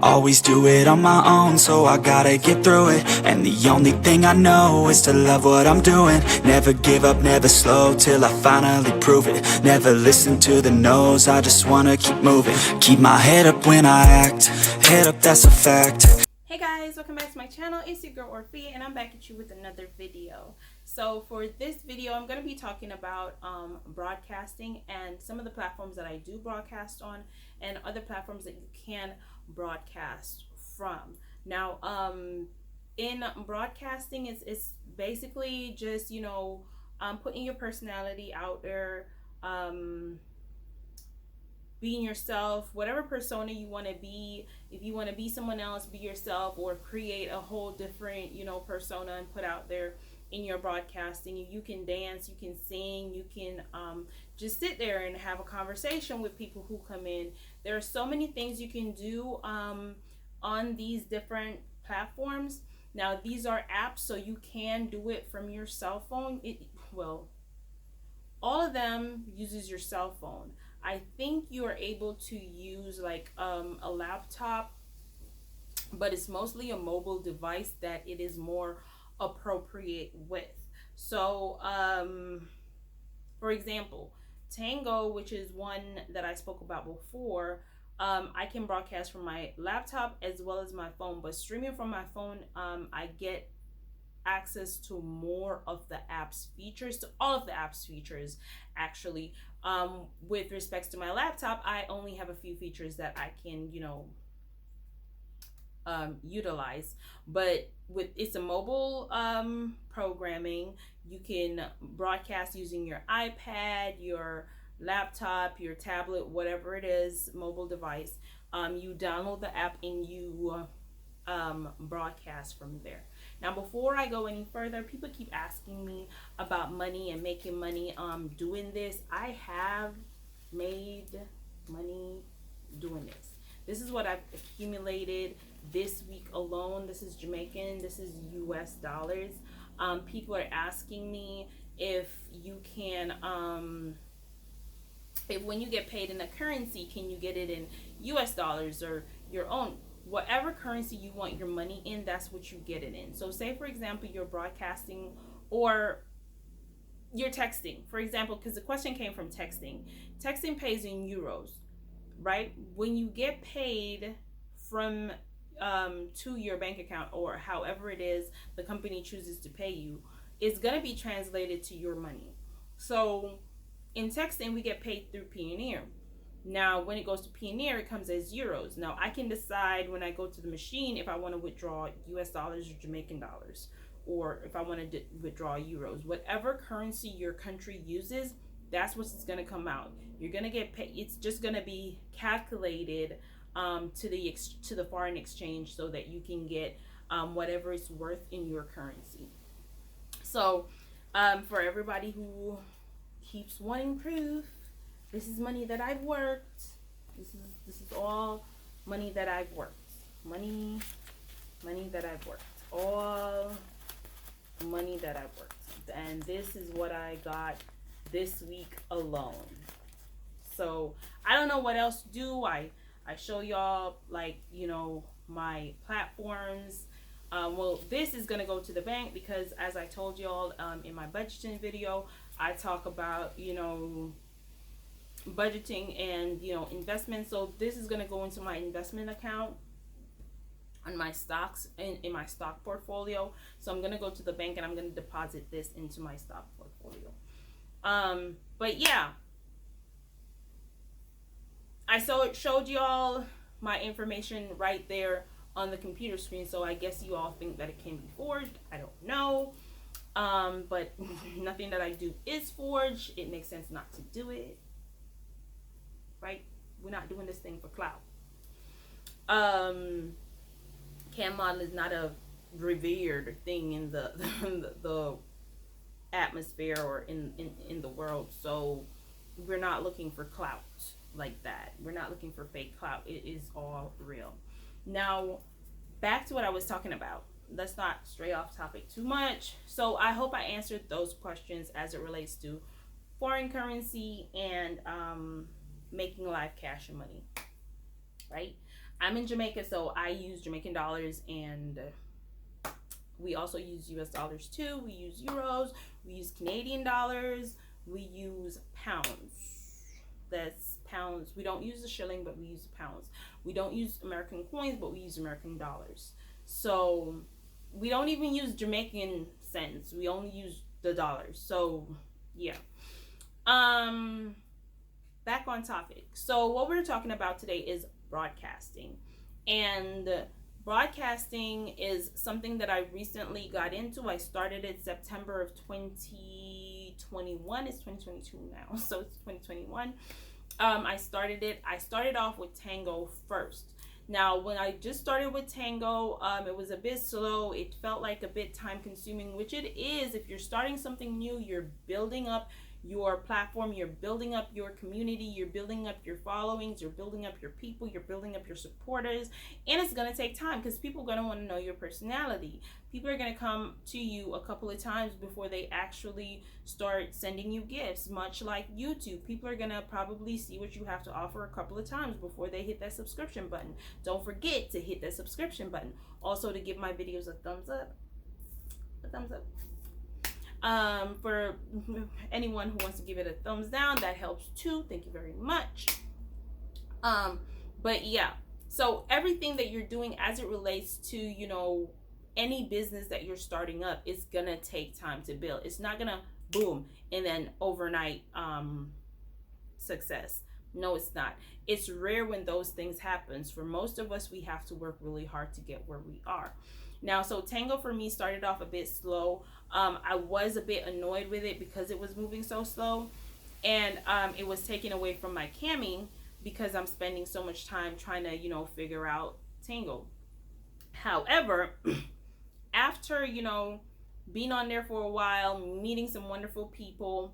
Always do it on my own, so I gotta get through it. And the only thing I know is to love what I'm doing. Never give up, never slow, till I finally prove it. Never listen to the no's, I just wanna keep moving. Keep my head up when I act, head up, that's a fact. Hey guys, welcome back to my channel. It's your girl Orffea, and I'm back at you with another video. So for this video, I'm going to be talking about broadcasting and some of the platforms that I do broadcast on and other platforms that you can broadcast from. Now, in broadcasting, it's basically just, putting your personality out there, being yourself, whatever persona you want to be. If you want to be someone else, be yourself, or create a whole different, persona and put out there in your broadcasting. You can dance, you can sing, you can just sit there and have a conversation with people who come in. There are so many things you can do on these different platforms. Now, these are apps, so you can do it from your cell phone. All of them uses your cell phone. I think you are able to use like a laptop, but it's mostly a mobile device that it is more appropriate with. So, for example, Tango, which is one that I spoke about before, I can broadcast from my laptop as well as my phone. But streaming from my phone, I get access to more of the app's features, to all of the app's features actually. With respects to my laptop, I only have a few features that I can utilize, but it's a mobile programming. You can broadcast using your iPad, your laptop, your tablet, whatever it is, mobile device. You download the app and you broadcast from there. Now, before I go any further, people keep asking me about money and making money doing this. I have made money doing this. This is what I've accumulated this week alone. This is Jamaican, this is US dollars. People are asking me if you can, if when you get paid in a currency, can you get it in US dollars or your own? Whatever currency you want your money in, that's what you get it in. So say, for example, you're broadcasting or you're texting, for example, because the question came from texting. Texting pays in euros, right? When you get paid from to your bank account, or however it is the company chooses to pay you, it's going to be translated to your money. So in texting, we get paid through Payoneer. Now, when it goes to Payoneer, it comes as euros. Now, I can decide when I go to the machine if I want to withdraw US dollars or Jamaican dollars, or if I want to withdraw euros. Whatever currency your country uses, that's what's going to come out. You're going to get paid. It's just going to be calculated to the foreign exchange so that you can get whatever it's worth in your currency. So, for everybody who keeps wanting proof, this is money that I've worked. This is all money that I've worked. Money that I've worked. All money that I've worked. And this is what I got this week alone. So I don't know what else to do. I show y'all my platforms. Well, this is gonna go to the bank because, as I told y'all in my budgeting video, I talk about budgeting and investment. So this is going to go into my investment account on my stocks in my stock portfolio. So I'm going to go to the bank and I'm going to deposit this into my stock portfolio. But yeah, I showed y'all my information right there on the computer screen. So I guess you all think that it can be forged. I don't know. But nothing that I do is forged. It makes sense not to do it. Right? We're not doing this thing for clout. CAM model is not a revered thing in the atmosphere or in the world. So we're not looking for clout like that. We're not looking for fake clout. It is all real. Now, back to what I was talking about. Let's not stray off topic too much. So I hope I answered those questions as it relates to foreign currency and making live cash and money, right? I'm in Jamaica, so I use Jamaican dollars, and we also use US dollars too. We use euros, we use Canadian dollars, we use pounds. That's pounds. We don't use the shilling, but we use the pounds. We don't use American coins, but we use American dollars. So we don't even use Jamaican cents. We only use the dollars. So yeah. Back on topic. So what we're talking about today is broadcasting. And broadcasting is something that I recently got into. I started it September of 2021. It's 2022 now, so it's 2021. I started off with Tango first. Now, when I just started with Tango, it was a bit slow. It felt like a bit time consuming, which it is. If you're starting something new, you're building up your platform, you're building up your community, you're building up your followings, you're building up your people, you're building up your supporters, and it's going to take time because people are going to want to know your personality. People are going to come to you a couple of times before they actually start sending you gifts, much like YouTube. People are going to probably see what you have to offer a couple of times before they hit that subscription button. Don't forget to hit that subscription button. Also, to give my videos a thumbs up. For anyone who wants to give it a thumbs down, that helps too. Thank you very much. But yeah, so everything that you're doing as it relates to, you know, any business that you're starting up, it's gonna take time to build. It's not gonna boom and then overnight success. No, it's not. It's rare when those things happens. For most of us, we have to work really hard to get where we are. Now, so Tango for me started off a bit slow. I was a bit annoyed with it because it was moving so slow, and it was taking away from my camming because I'm spending so much time trying to, you know, figure out Tango. However, after, you know, being on there for a while, meeting some wonderful people,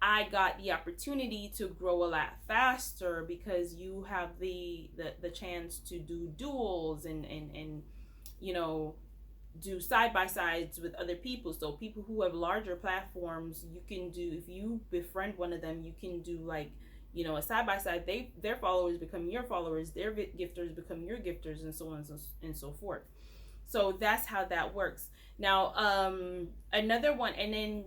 I got the opportunity to grow a lot faster because you have the chance to do duels and you know, do side by sides with other people. So people who have larger platforms, you can do, if you befriend one of them, you can do like, you know, a side by side. Their followers become your followers, their gifters become your gifters, and so on and so forth. So that's how that works. Now, another one, and then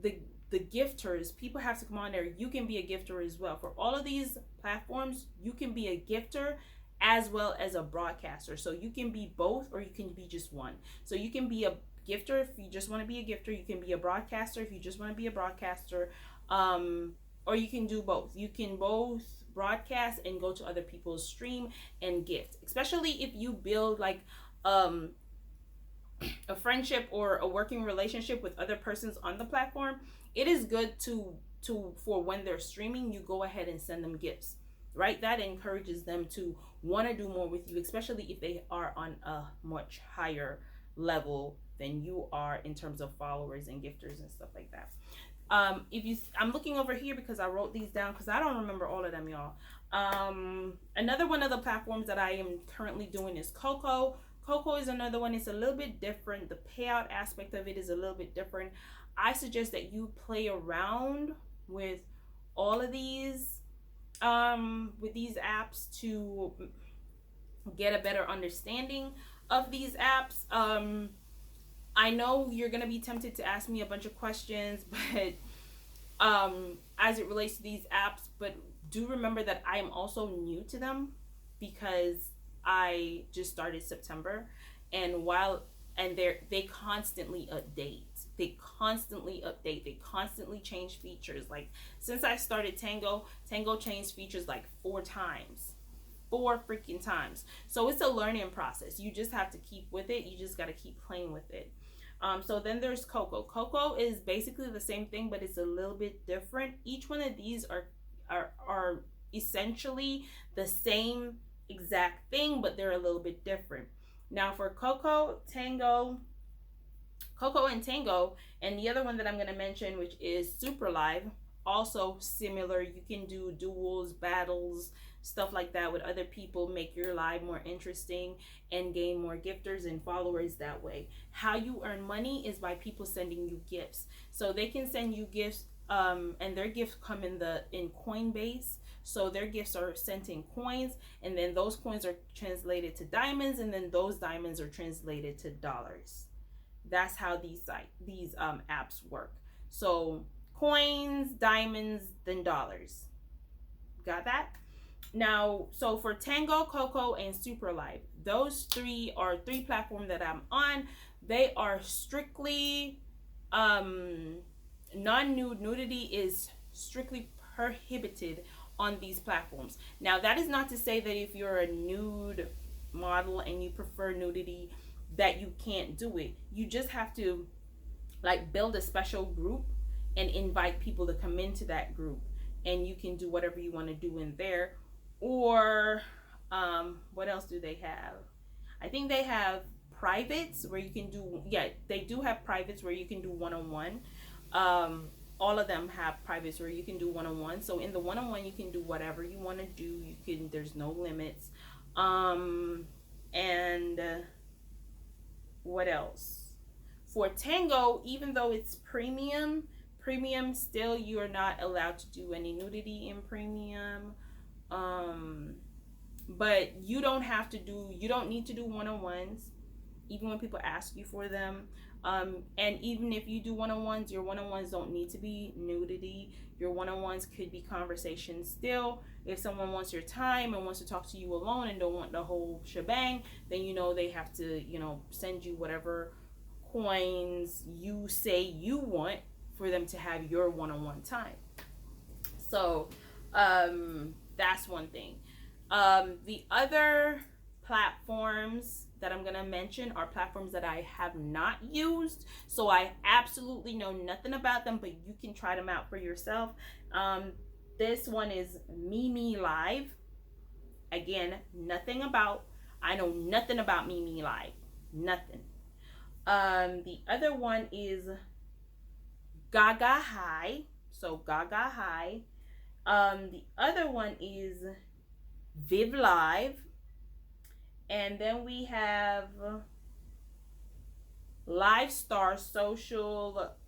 the gifters, people have to come on there. You can be a gifter as well. For all of these platforms, you can be a gifter as well as a broadcaster. So you can be both, or you can be just one. So you can be a gifter if you just want to be a gifter. You can be a broadcaster if you just want to be a broadcaster. Or you can do both. You can both broadcast and go to other people's stream and gift. Especially if you build like a friendship or a working relationship with other persons on the platform. It is good to for when they're streaming, you go ahead and send them gifts, right? That encourages them to want to do more with you, especially if they are on a much higher level than you are in terms of followers and gifters and stuff like that. I'm looking over here because I wrote these down because I don't remember all of them, y'all. Another one of the platforms that I am currently doing is Coco. Coco is another one. It's a little bit different. The payout aspect of it is a little bit different. I suggest that you play around with all of these apps to get a better understanding of these apps. I know you're gonna be tempted to ask me a bunch of questions, but as it relates to these apps, but do remember that I am also new to them because I just started September, and they constantly update. They constantly change features. Like since I started Tango changed features like 4 freaking times. So it's a learning process. You just have to keep with it. You just got to keep playing with it. So then there's Coco. Coco is basically the same thing, but it's a little bit different. Each one of these are essentially the same exact thing, but they're a little bit different. Now for Coco and Tango, and the other one that I'm going to mention, which is Super Live, also similar. You can do duels, battles, stuff like that with other people, make your live more interesting and gain more gifters and followers that way. How you earn money is by people sending you gifts. So they can send you gifts and their gifts come in Coinbase. So their gifts are sent in coins, and then those coins are translated to diamonds, and then those diamonds are translated to dollars. That's how these apps work. So coins, diamonds, then dollars. Got that? Now, so for Tango, Coco, and Superlife, those three platforms that I'm on. They are strictly non-nude. Nudity is strictly prohibited on these platforms. Now, that is not to say that if you're a nude model and you prefer nudity, that you can't do it. You just have to like build a special group and invite people to come into that group, and you can do whatever you want to do in there. Or what else do they have? I think they have privates where you can do, yeah, they do have privates where you can do one-on-one. All of them have privates where you can do one-on-one. So in the one-on-one, you can do whatever you want to do. You can, there's no limits. And what else? For Tango, even though it's premium, still you're not allowed to do any nudity in premium. But you don't need to do one-on-ones, even when people ask you for them. And even if you do one-on-ones, your one-on-ones don't need to be nudity. Your one-on-ones could be conversation still. If someone wants your time and wants to talk to you alone and don't want the whole shebang, then they have to, send you whatever coins you say you want for them to have your one-on-one time. So that's one thing. The other platforms that I'm gonna mention are platforms that I have not used, so I absolutely know nothing about them, but you can try them out for yourself. This one is Mimi Live. Again, I know nothing about Mimi Live, nothing. The other one is Gaga High, so Gaga High. The other one is Viv Live, and then we have Livestar Social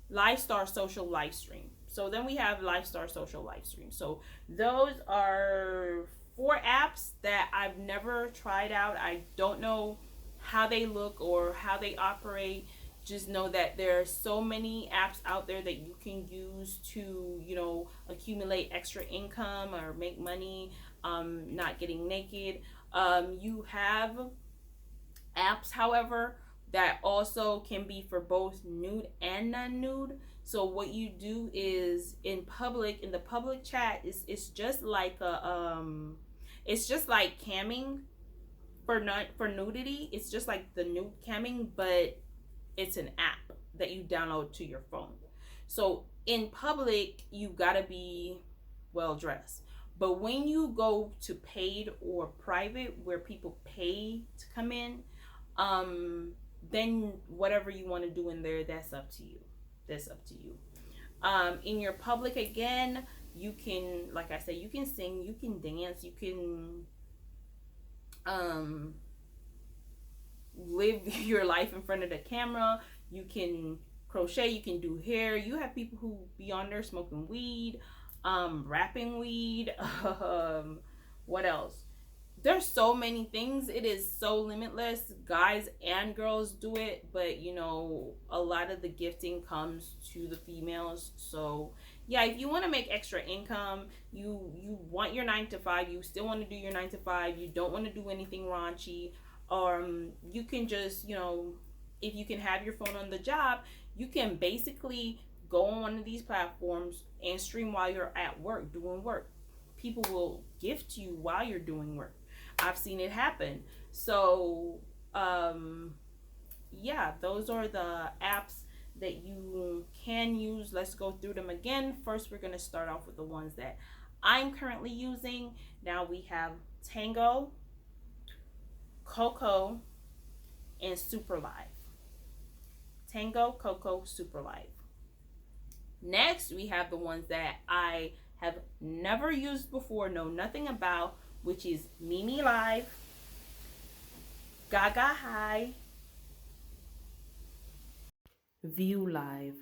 Livestream. So then we have Livestar Social Livestream. So those are 4 apps that I've never tried out. I don't know how they look or how they operate. Just know that there are so many apps out there that you can use to, accumulate extra income or make money, not getting naked. You have apps, however, that also can be for both nude and non-nude. So what you do is in the public chat, it's just like it's just like camming for nudity. It's just like the nude camming, but it's an app that you download to your phone. So in public, you gotta be well dressed. But when you go to paid or private, where people pay to come in, then whatever you want to do in there, that's up to you. In your public, again, you can, like I said, you can sing, you can dance, you can live your life in front of the camera. You can crochet, you can do hair. You have people who be on there smoking weed, rapping weed. What else? There's so many things. It is so limitless. Guys and girls do it, but a lot of the gifting comes to the females. So yeah, if you want to make extra income, you want your 9 to 5, you still want to do your 9 to 5, you don't want to do anything raunchy, you can just, if you can have your phone on the job, you can basically go on one of these platforms and stream while you're at work doing work. People will gift you while you're doing work. I've seen it happen. So yeah, those are the apps that you can use. Let's go through them again. First, we're going to start off with the ones that I'm currently using. Now we have Tango, Coco, and Superlife. Tango, Coco, Superlife. Next, we have the ones that I have never used before, know nothing about, which is Mimi Live, Gaga High, View Live.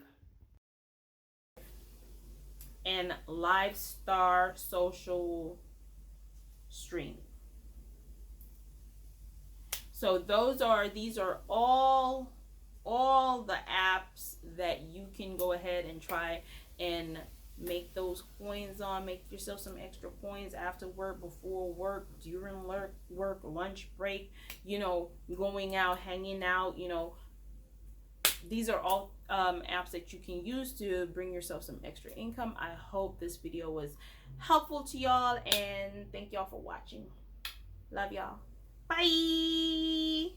and Livestar Social Stream. So these are all the apps that you can go ahead and try and make those coins on. Make yourself some extra coins after work, before work, during work, lunch break, you know, going out, hanging out, you know. These are all apps that you can use to bring yourself some extra income. I hope this video was helpful to y'all, and thank y'all for watching. Love y'all. Bye.